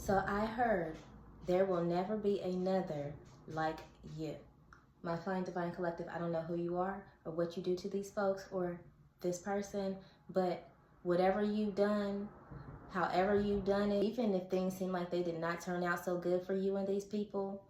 So I heard there will never be another like you. My Flying Divine Collective, I don't know who you are or what you do to these folks or this person, but whatever you've done, however you've done it, even if things seem like they did not turn out so good for you and these people,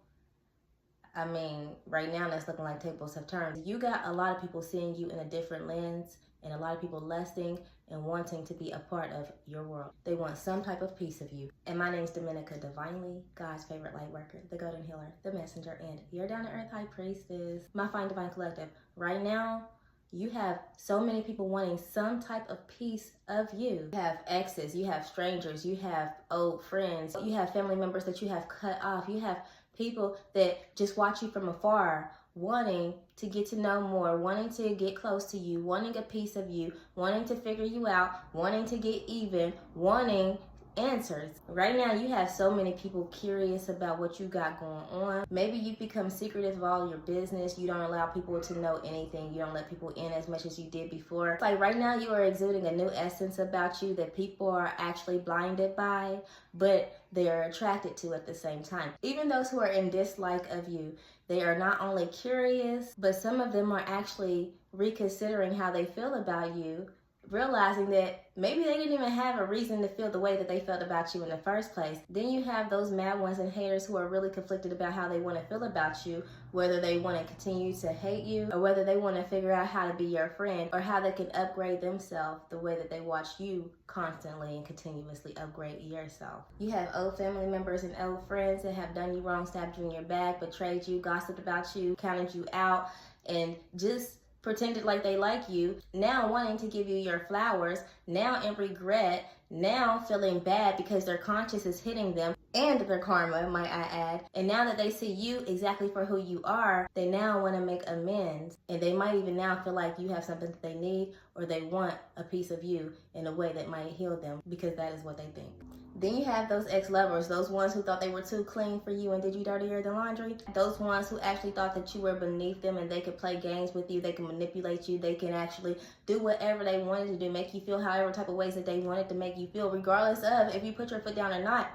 I mean, right now that's looking like tables have turned. You got a lot of people seeing you in a different lens and a lot of people lusting and wanting to be a part of your world. They want some type of piece of you. And my name's Dominica, divinely God's favorite light worker, the golden healer, the messenger, and your down-to-earth high priestess. My Fine Divine Collective, right now, you have so many people wanting some type of piece of you. You have exes, you have strangers, you have old friends, you have family members that you have cut off, you have people that just watch you from afar, wanting to get to know more, wanting to get close to you, wanting a piece of you, wanting to figure you out, wanting to get even, wanting answers. Right now, you have so many people curious about what you got going on. Maybe you become secretive of all your business. You don't allow people to know anything. You don't let people in as much as you did before. It's like right now you are exuding a new essence about you that people are actually blinded by, but they are attracted to at the same time. Even those who are in dislike of you, they are not only curious, but some of them are actually reconsidering how they feel about you, realizing that maybe they didn't even have a reason to feel the way that they felt about you in the first place. Then you have those mad ones and haters who are really conflicted about how they want to feel about you, whether they want to continue to hate you or whether they want to figure out how to be your friend or how they can upgrade themselves the way that they watch you constantly and continuously upgrade yourself. You have old family members and old friends that have done you wrong, stabbed you in your back, betrayed you, gossiped about you, counted you out, and just pretended like they like you, now wanting to give you your flowers, now in regret, now feeling bad because their conscience is hitting them and their karma, might I add. And now that they see you exactly for who you are, they now want to make amends. And they might even now feel like you have something that they need or they want a piece of you in a way that might heal them because that is what they think. Then you have those ex-lovers, those ones who thought they were too clean for you and did you dirtier than laundry. Those ones who actually thought that you were beneath them and they could play games with you, they can manipulate you, they can actually do whatever they wanted to do, make you feel however type of ways that they wanted to make you feel, regardless of if you put your foot down or not.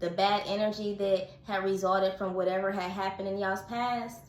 The bad energy that had resulted from whatever had happened in y'all's past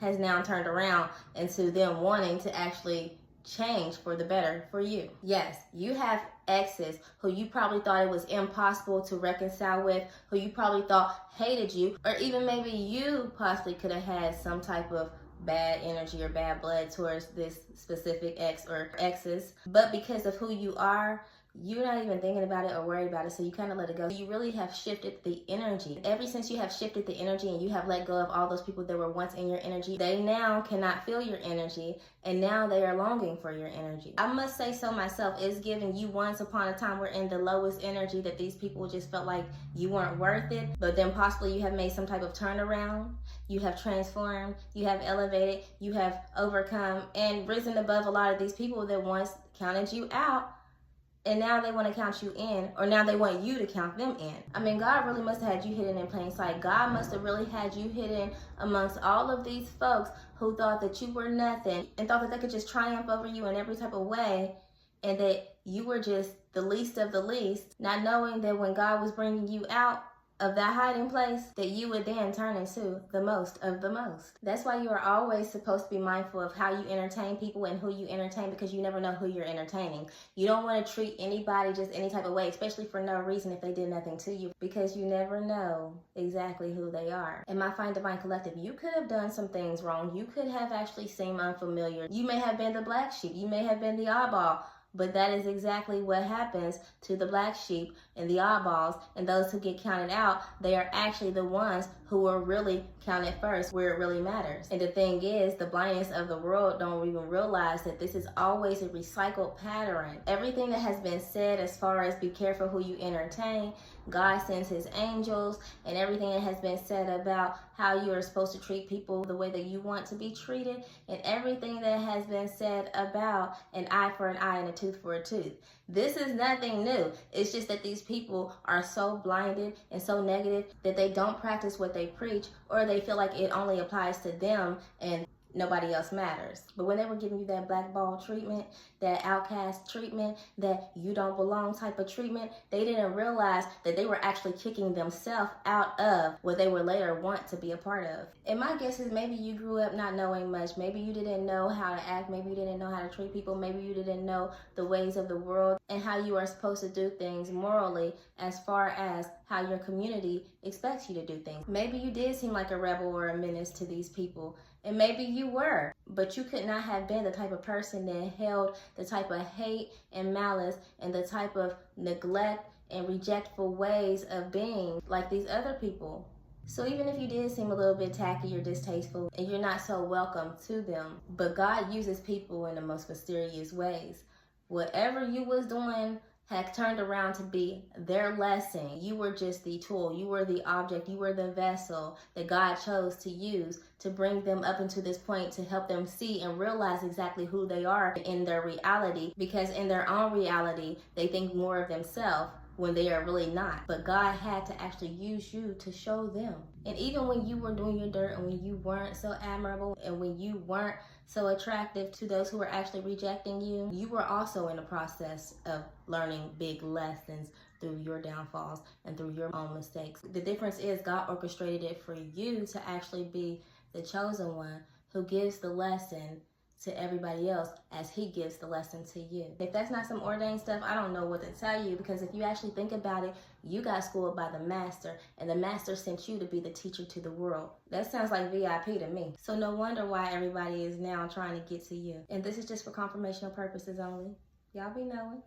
has now turned around into them wanting to actually change for the better for you. Yes, you have exes who you probably thought it was impossible to reconcile with, who you probably thought hated you, or even maybe you possibly could have had some type of bad energy or bad blood towards this specific ex or exes. But because of who you are, you're not even thinking about it or worried about it, so you kind of let it go. You really have shifted the energy. Ever since you have shifted the energy and you have let go of all those people that were once in your energy, they now cannot feel your energy, and now they are longing for your energy. I must say so myself, it's giving you once upon a time were in the lowest energy that these people just felt like you weren't worth it, but then possibly you have made some type of turnaround, you have transformed, you have elevated, you have overcome and risen above a lot of these people that once counted you out. And now they want to count you in, or now they want you to count them in. I mean, God really must have had you hidden in plain sight. God must have really had you hidden amongst all of these folks who thought that you were nothing and thought that they could just triumph over you in every type of way and that you were just the least of the least, not knowing that when God was bringing you out of that hiding place, that you would then turn into the most of the most. That's why you are always supposed to be mindful of how you entertain people and who you entertain, because you never know who you're entertaining. You don't want to treat anybody just any type of way, especially for no reason if they did nothing to you, because you never know exactly who they are. In my Fine Divine Collective, you could have done some things wrong. You could have actually seemed unfamiliar. You may have been the black sheep. You may have been the oddball. But that is exactly what happens to the black sheep and the oddballs and those who get counted out. They are actually the ones who are really counted first, where it really matters. And the thing is, the blindness of the world don't even realize that this is always a recycled pattern. Everything that has been said as far as be careful who you entertain, God sends his angels, and everything that has been said about how you are supposed to treat people the way that you want to be treated, and everything that has been said about an eye for an eye and a tooth for a tooth. This is nothing new. It's just that these people are so blinded and so negative that they don't practice what they preach, or they feel like it only applies to them and nobody else matters. But when they were giving you that blackball treatment, that outcast treatment, that you don't belong type of treatment, they didn't realize that they were actually kicking themselves out of what they would later want to be a part of. And my guess is maybe you grew up not knowing much. Maybe you didn't know how to act. Maybe you didn't know how to treat people. Maybe you didn't know the ways of the world and how you are supposed to do things morally as far as how your community expects you to do things. Maybe you did seem like a rebel or a menace to these people. And maybe you were, but you could not have been the type of person that held the type of hate and malice and the type of neglect and rejectful ways of being like these other people. So even if you did seem a little bit tacky or distasteful and you're not so welcome to them, but God uses people in the most mysterious ways. Whatever you was doing had turned around to be their lesson. You were just the tool. You were the object. You were the vessel that God chose to use to bring them up into this point to help them see and realize exactly who they are in their reality, because in their own reality, they think more of themselves when they are really not. But God had to actually use you to show them. And even when you were doing your dirt and when you weren't so admirable and when you weren't so attractive to those who were actually rejecting you, you were also in the process of learning big lessons through your downfalls and through your own mistakes. The difference is God orchestrated it for you to actually be the chosen one who gives the lesson to everybody else as he gives the lesson to you. If that's not some ordained stuff, I don't know what to tell you, because if you actually think about it, you got schooled by the master, and the master sent you to be the teacher to the world. That sounds like VIP to me. So no wonder why everybody is now trying to get to you. And this is just for confirmational purposes only. Y'all be knowing.